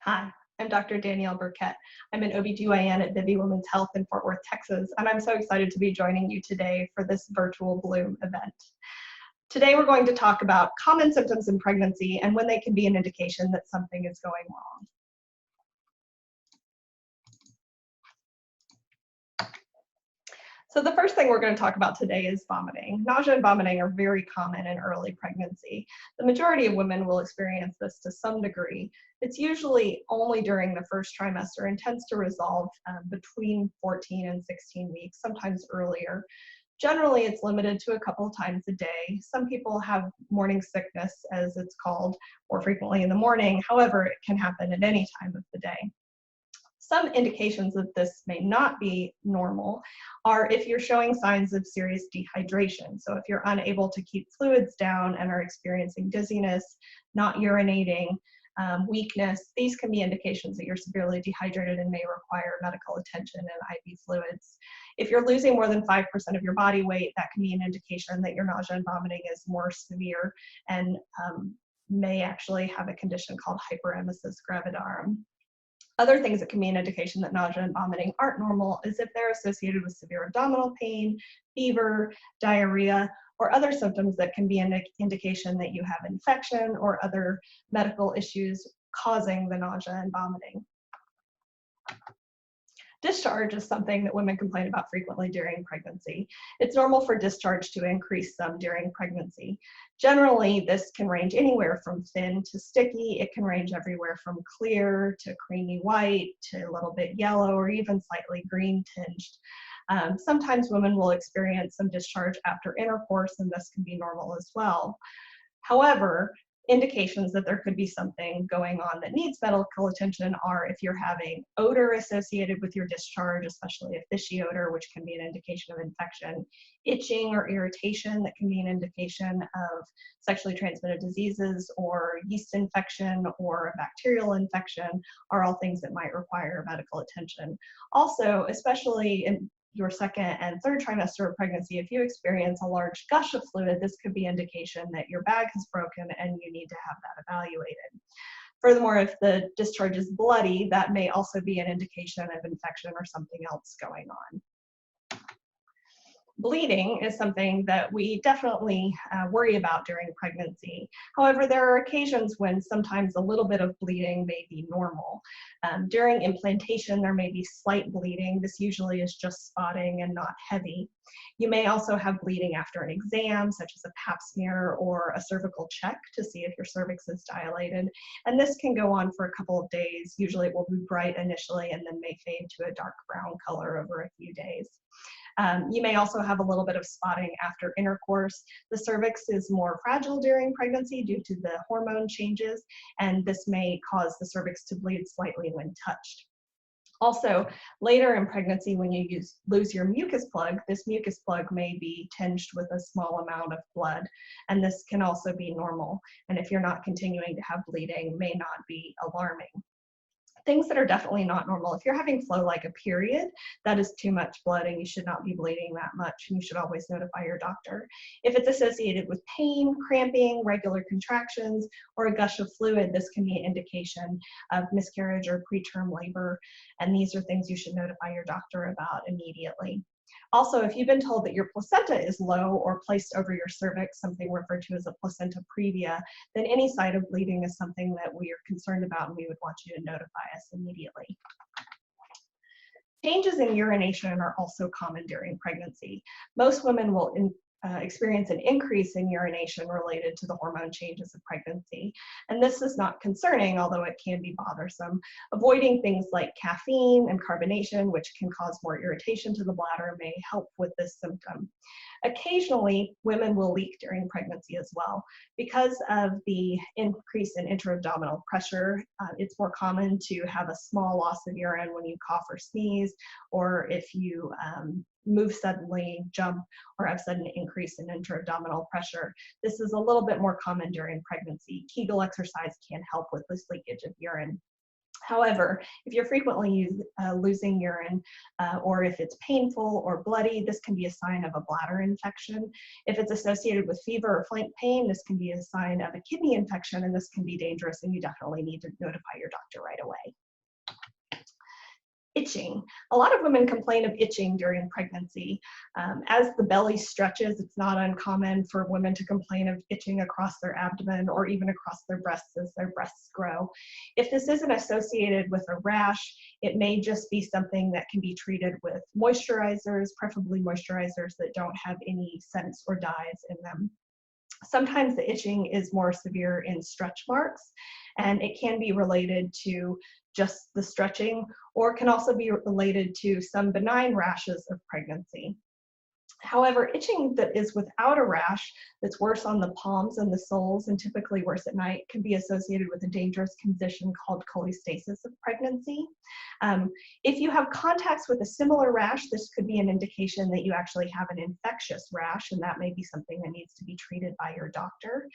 Hi, I'm Dr. Danielle Burkett. I'm an OBGYN at Vivi Women's Health in Fort Worth, Texas, and I'm so excited to be joining you today for this virtual Bloom event. Today we're going to talk about common symptoms in pregnancy and when they can be an indication that something is going wrong. So the first thing we're going to talk about today is vomiting. Nausea and vomiting are very common in early pregnancy. The majority of women will experience this to some degree. It's usually only during the first trimester and tends to resolve between 14 and 16 weeks, sometimes earlier. Generally, it's limited to a couple of times a day. Some people have morning sickness, as it's called, more frequently in the morning. However, it can happen at any time of the day. Some indications that this may not be normal are if you're showing signs of serious dehydration. So if you're unable to keep fluids down and are experiencing dizziness, not urinating, weakness, these can be indications that you're severely dehydrated and may require medical attention and IV fluids. If you're losing more than 5% of your body weight, that can be an indication that your nausea and vomiting is more severe and may actually have a condition called hyperemesis gravidarum. Other things that can be an indication that nausea and vomiting aren't normal is if they're associated with severe abdominal pain, fever, diarrhea, or other symptoms that can be an indication that you have infection or other medical issues causing the nausea and vomiting. Discharge is something that women complain about frequently during pregnancy. It's normal for discharge to increase some during pregnancy. Generally, this can range anywhere from thin to sticky. It can range everywhere from clear to creamy white to a little bit yellow or even slightly green tinged. Sometimes women will experience some discharge after intercourse, and this can be normal as well. However, indications that there could be something going on that needs medical attention are if you're having odor associated with your discharge, especially a fishy odor, which can be an indication of infection, itching or irritation that can be an indication of sexually transmitted diseases, or yeast infection or a bacterial infection are all things that might require medical attention. Also, especially in your second and third trimester of pregnancy, if you experience a large gush of fluid, this could be indication that your bag has broken and you need to have that evaluated. Furthermore, if the discharge is bloody, that may also be an indication of infection or something else going on. Bleeding is something that we definitely worry about during pregnancy. However, there are occasions when sometimes a little bit of bleeding may be normal. During implantation, there may be slight bleeding. This usually is just spotting and not heavy. You may also have bleeding after an exam, such as a pap smear or a cervical check to see if your cervix is dilated. And this can go on for a couple of days. Usually it will be bright initially and then may fade to a dark brown color over a few days. You may also have a little bit of spotting after intercourse. The cervix is more fragile during pregnancy due to the hormone changes, and this may cause the cervix to bleed slightly when touched. Also, later in pregnancy, when you lose your mucus plug, this mucus plug may be tinged with a small amount of blood, and this can also be normal. And if you're not continuing to have bleeding, may not be alarming. Things that are definitely not normal. If you're having flow like a period, that is too much blood and you should not be bleeding that much, and you should always notify your doctor. If it's associated with pain, cramping, regular contractions, or a gush of fluid, this can be an indication of miscarriage or preterm labor, and these are things you should notify your doctor about immediately. Also, if you've been told that your placenta is low or placed over your cervix, something referred to as a placenta previa, then any sign of bleeding is something that we are concerned about and we would want you to notify us immediately. Changes in urination are also common during pregnancy. Most women will experience an increase in urination related to the hormone changes of pregnancy. And this is not concerning, although it can be bothersome. Avoiding things like caffeine and carbonation, which can cause more irritation to the bladder, may help with this symptom. Occasionally, women will leak during pregnancy as well. Because of the increase in intra-abdominal pressure, it's more common to have a small loss of urine when you cough or sneeze, or if you move suddenly, jump, or have sudden increase in intra-abdominal pressure. This is a little bit more common during pregnancy. Kegel exercise can help with this leakage of urine. However, if you're frequently losing urine, or if it's painful or bloody, this can be a sign of a bladder infection. If it's associated with fever or flank pain, this can be a sign of a kidney infection, and this can be dangerous, and you definitely need to notify your doctor right away. Itching. A lot of women complain of itching during pregnancy. As the belly stretches, it's not uncommon for women to complain of itching across their abdomen or even across their breasts as their breasts grow. If this isn't associated with a rash, it may just be something that can be treated with moisturizers, preferably moisturizers that don't have any scents or dyes in them. Sometimes the itching is more severe in stretch marks, and it can be related to just the stretching, or can also be related to some benign rashes of pregnancy. However, itching that is without a rash, that's worse on the palms and the soles and typically worse at night, can be associated with a dangerous condition called cholestasis of pregnancy. If you have contacts with a similar rash, this could be an indication that you actually have an infectious rash, and that may be something that needs to be treated by your doctor.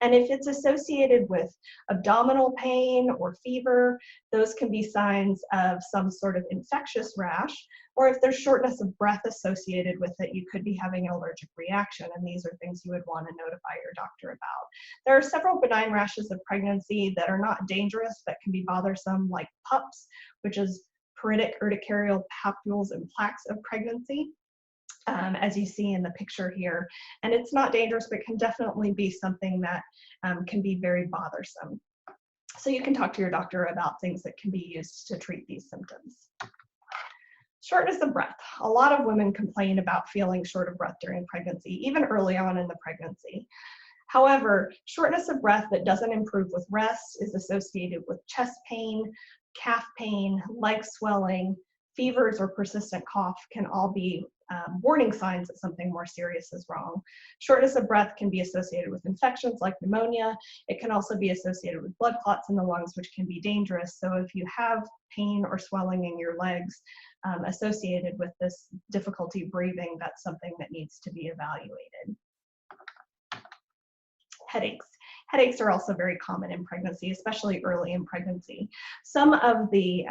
And if it's associated with abdominal pain or fever, those can be signs of some sort of infectious rash. Or if there's shortness of breath associated with it, you could be having an allergic reaction, and these are things you would want to notify your doctor about. There are several benign rashes of pregnancy that are not dangerous but can be bothersome, like PUPS, which is pruritic urticarial papules and plaques of pregnancy, as you see in the picture here. And it's not dangerous, but can definitely be something that can be very bothersome. So you can talk to your doctor about things that can be used to treat these symptoms. Shortness of breath. A lot of women complain about feeling short of breath during pregnancy, even early on in the pregnancy. However, shortness of breath that doesn't improve with rest is associated with chest pain, calf pain, leg swelling, fevers, or persistent cough can all be warning signs that something more serious is wrong. Shortness of breath can be associated with infections like pneumonia. It can also be associated with blood clots in the lungs, which can be dangerous. So if you have pain or swelling in your legs associated with this difficulty breathing, that's something that needs to be evaluated. Headaches. Headaches are also very common in pregnancy, especially early in pregnancy. Some of the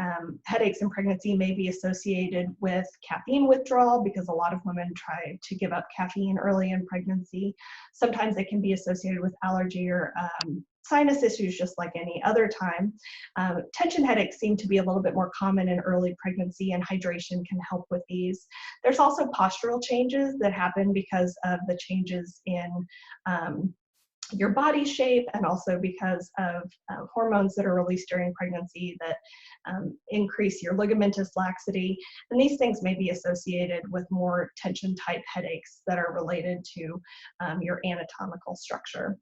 headaches in pregnancy may be associated with caffeine withdrawal, because a lot of women try to give up caffeine early in pregnancy. Sometimes they can be associated with allergy or sinus issues, just like any other time. Tension headaches seem to be a little bit more common in early pregnancy, and hydration can help with these. There's also postural changes that happen because of the changes in your body shape, and also because of hormones that are released during pregnancy that increase your ligamentous laxity. And these things may be associated with more tension type headaches that are related to your anatomical structure.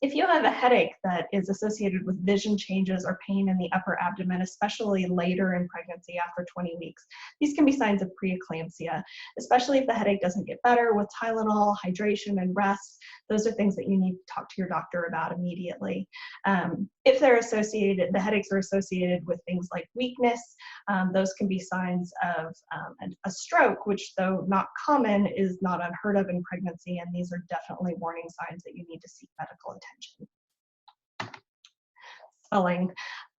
If you have a headache that is associated with vision changes or pain in the upper abdomen, especially later in pregnancy after 20 weeks, these can be signs of preeclampsia, especially if the headache doesn't get better with Tylenol, hydration, and rest. Those are things that you need to talk to your doctor about immediately. If they're associated, the headaches are associated with things like weakness, those can be signs of a stroke, which, though not common, is not unheard of in pregnancy, and these are definitely warning signs that you need to seek medical attention. Swelling.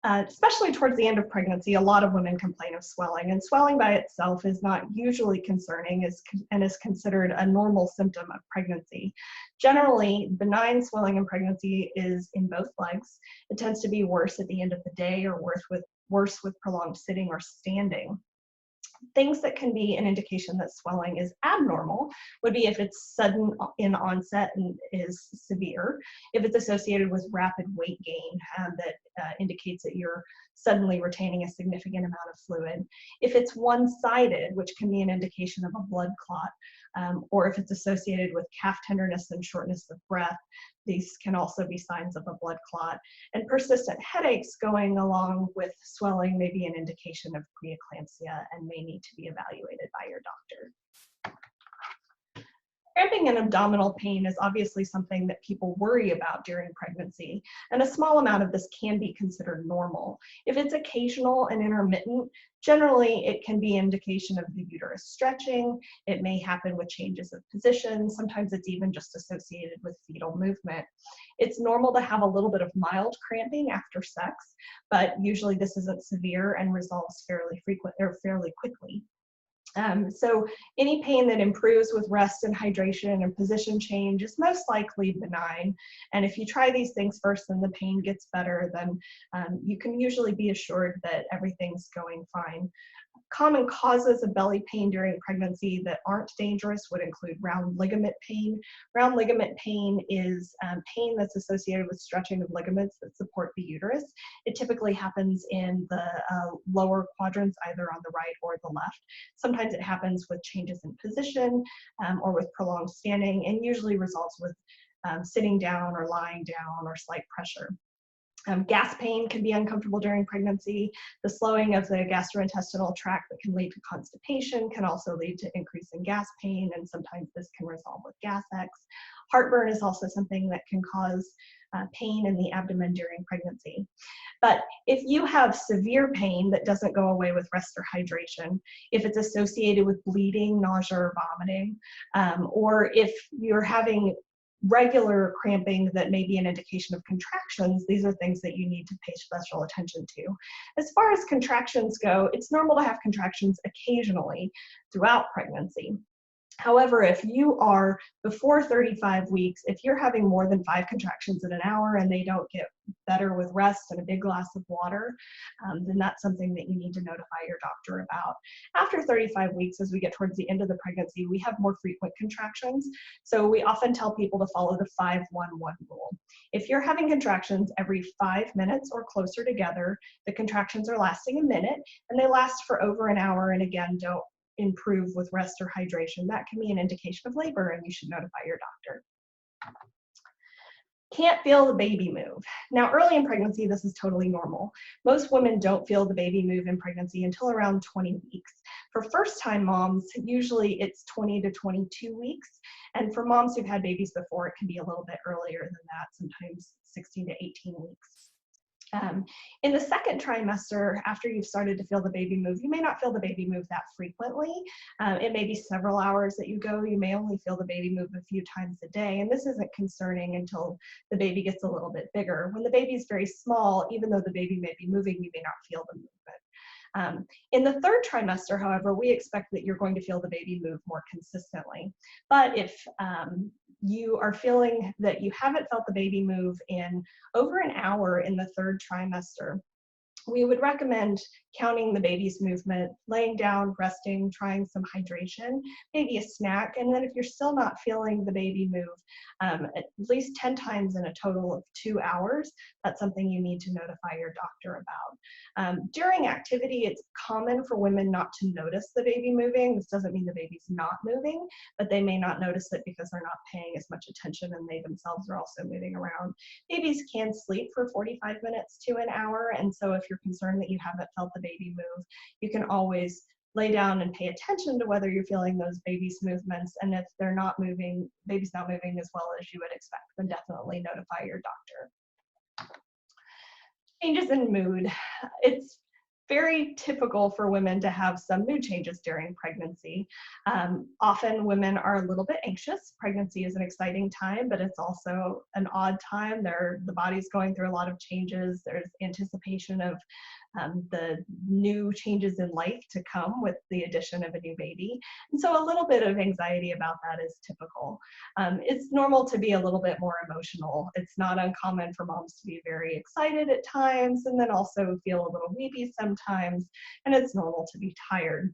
Especially towards the end of pregnancy, a lot of women complain of swelling, and swelling by itself is not usually concerning and is considered a normal symptom of pregnancy. Generally, benign swelling in pregnancy is in both legs. It tends to be worse at the end of the day, or worse with prolonged sitting or standing. Things that can be an indication that swelling is abnormal would be if it's sudden in onset and is severe, if it's associated with rapid weight gain that indicates that you're suddenly retaining a significant amount of fluid, if it's one-sided, which can be an indication of a blood clot, or if it's associated with calf tenderness and shortness of breath. These can also be signs of a blood clot. And persistent headaches going along with swelling may be an indication of preeclampsia and may need to be evaluated by your doctor. Cramping and abdominal pain is obviously something that people worry about during pregnancy, and a small amount of this can be considered normal. If it's occasional and intermittent, generally it can be indication of the uterus stretching. It may happen with changes of position. Sometimes it's even just associated with fetal movement. It's normal to have a little bit of mild cramping after sex, but usually this isn't severe and resolves fairly quickly. So any pain that improves with rest and hydration and position change is most likely benign. And if you try these things first and the pain gets better, then you can usually be assured that everything's going fine. Common causes of belly pain during pregnancy that aren't dangerous would include round ligament pain. Round ligament pain is pain that's associated with stretching of ligaments that support the uterus. It typically happens in the lower quadrants, either on the right or the left. Sometimes it happens with changes in position or with prolonged standing, and usually resolves with sitting down or lying down or slight pressure. Gas pain can be uncomfortable during pregnancy. The slowing of the gastrointestinal tract that can lead to constipation can also lead to increase in gas pain, and sometimes this can resolve with gas X. Heartburn is also something that can cause pain in the abdomen during pregnancy. But if you have severe pain that doesn't go away with rest or hydration, if it's associated with bleeding, nausea, or vomiting, or if you're having regular cramping that may be an indication of contractions, these are things that you need to pay special attention to. As far as contractions go, it's normal to have contractions occasionally throughout pregnancy. However, if you are before 35 weeks, if you're having more than 5 contractions in an hour and they don't get better with rest and a big glass of water, then that's something that you need to notify your doctor about. After 35 weeks, as we get towards the end of the pregnancy, we have more frequent contractions. So we often tell people to follow the 5-1-1 rule. If you're having contractions every 5 minutes or closer together, the contractions are lasting a minute and they last for over an hour, and again, don't improve with rest or hydration, that can be an indication of labor and you should notify your doctor. Can't feel the baby move. Now, early in pregnancy, this is totally normal. Most women don't feel the baby move in pregnancy until around 20 weeks. For first-time moms, usually it's 20 to 22 weeks. And for moms who've had babies before, it can be a little bit earlier than that, sometimes 16 to 18 weeks. In the second trimester, after you've started to feel the baby move, you may not feel the baby move that frequently. It may be several hours that you go. You may only feel the baby move a few times a day, and this isn't concerning until the baby gets a little bit bigger. When the baby is very small, even though the baby may be moving, you may not feel the movement. In the third trimester, however, we expect that you're going to feel the baby move more consistently. But if you are feeling that you haven't felt the baby move in over an hour in the third trimester, we would recommend counting the baby's movement, laying down, resting, trying some hydration, maybe a snack, and then if you're still not feeling the baby move at least 10 times in a total of 2 hours, that's something you need to notify your doctor about. During activity, it's common for women not to notice the baby moving. This doesn't mean the baby's not moving, but they may not notice it because they're not paying as much attention and they themselves are also moving around. Babies can sleep for 45 minutes to an hour, and so if you're concerned that you haven't felt the baby move, you can always lay down and pay attention to whether you're feeling those baby's movements, and if they're not moving, baby's not moving as well as you would expect, then definitely notify your doctor. Changes in mood. It's very typical for women to have some mood changes during pregnancy. Often women are a little bit anxious. Pregnancy is an exciting time, but it's also an odd time. The body's going through a lot of changes. There's anticipation of the new changes in life to come with the addition of a new baby. And so a little bit of anxiety about that is typical. It's normal to be a little bit more emotional. It's not uncommon for moms to be very excited at times and then also feel a little weepy sometimes, and it's normal to be tired.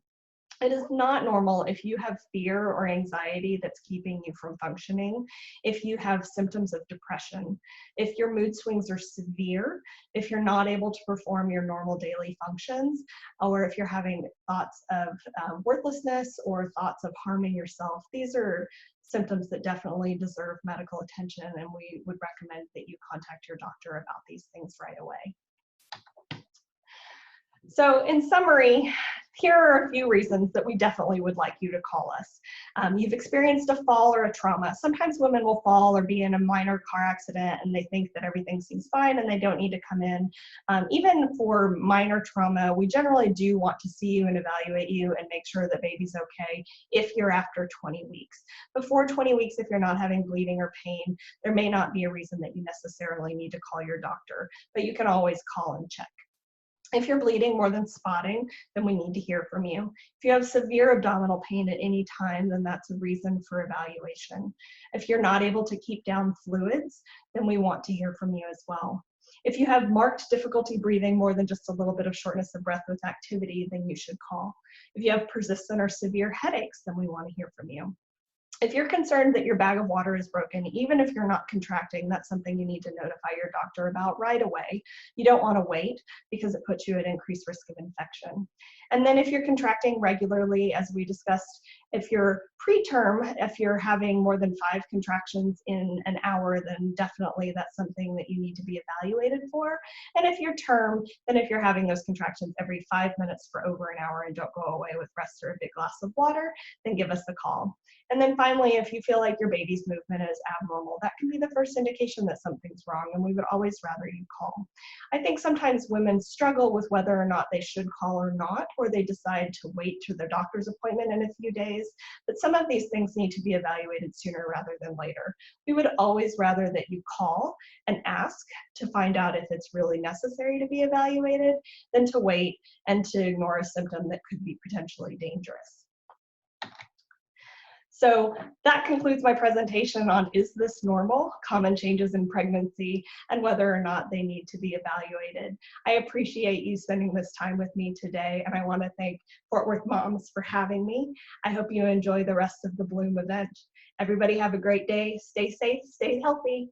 It is not normal if you have fear or anxiety that's keeping you from functioning, if you have symptoms of depression, if your mood swings are severe, if you're not able to perform your normal daily functions, or if you're having thoughts of worthlessness or thoughts of harming yourself. These are symptoms that definitely deserve medical attention, and we would recommend that you contact your doctor about these things right away. So in summary, Here are a few reasons that we definitely would like you to call us. You've experienced a fall or a trauma. Sometimes women will fall or be in a minor car accident and they think that everything seems fine and they don't need to come in. Even for minor trauma, we generally do want to see you and evaluate you and make sure that baby's okay if you're after 20 weeks. Before 20 weeks, if you're not having bleeding or pain, there may not be a reason that you necessarily need to call your doctor, but you can always call and check. If you're bleeding more than spotting, then we need to hear from you. If you have severe abdominal pain at any time, then that's a reason for evaluation. If you're not able to keep down fluids, then we want to hear from you as well. If you have marked difficulty breathing more than just a little bit of shortness of breath with activity, then you should call. If you have persistent or severe headaches, then we want to hear from you. If you're concerned that your bag of water is broken, even if you're not contracting, that's something you need to notify your doctor about right away. You don't want to wait because it puts you at increased risk of infection. And then if you're contracting regularly, as we discussed, if you're preterm, if you're having more than 5 contractions in an hour, then definitely that's something that you need to be evaluated for. And if you're term, then if you're having those contractions every 5 minutes for over an hour and don't go away with rest or a big glass of water, then give us a call. And then finally, if you feel like your baby's movement is abnormal, that can be the first indication that something's wrong, and we would always rather you call. I think sometimes women struggle with whether or not they should call or not, or they decide to wait to their doctor's appointment in a few days, but some of these things need to be evaluated sooner rather than later. We would always rather that you call and ask to find out if it's really necessary to be evaluated than to wait and to ignore a symptom that could be potentially dangerous. So that concludes my presentation on is this normal, common changes in pregnancy, and whether or not they need to be evaluated. I appreciate you spending this time with me today, and I want to thank Fort Worth Moms for having me. I hope you enjoy the rest of the Bloom event. Everybody have a great day. Stay safe, stay healthy.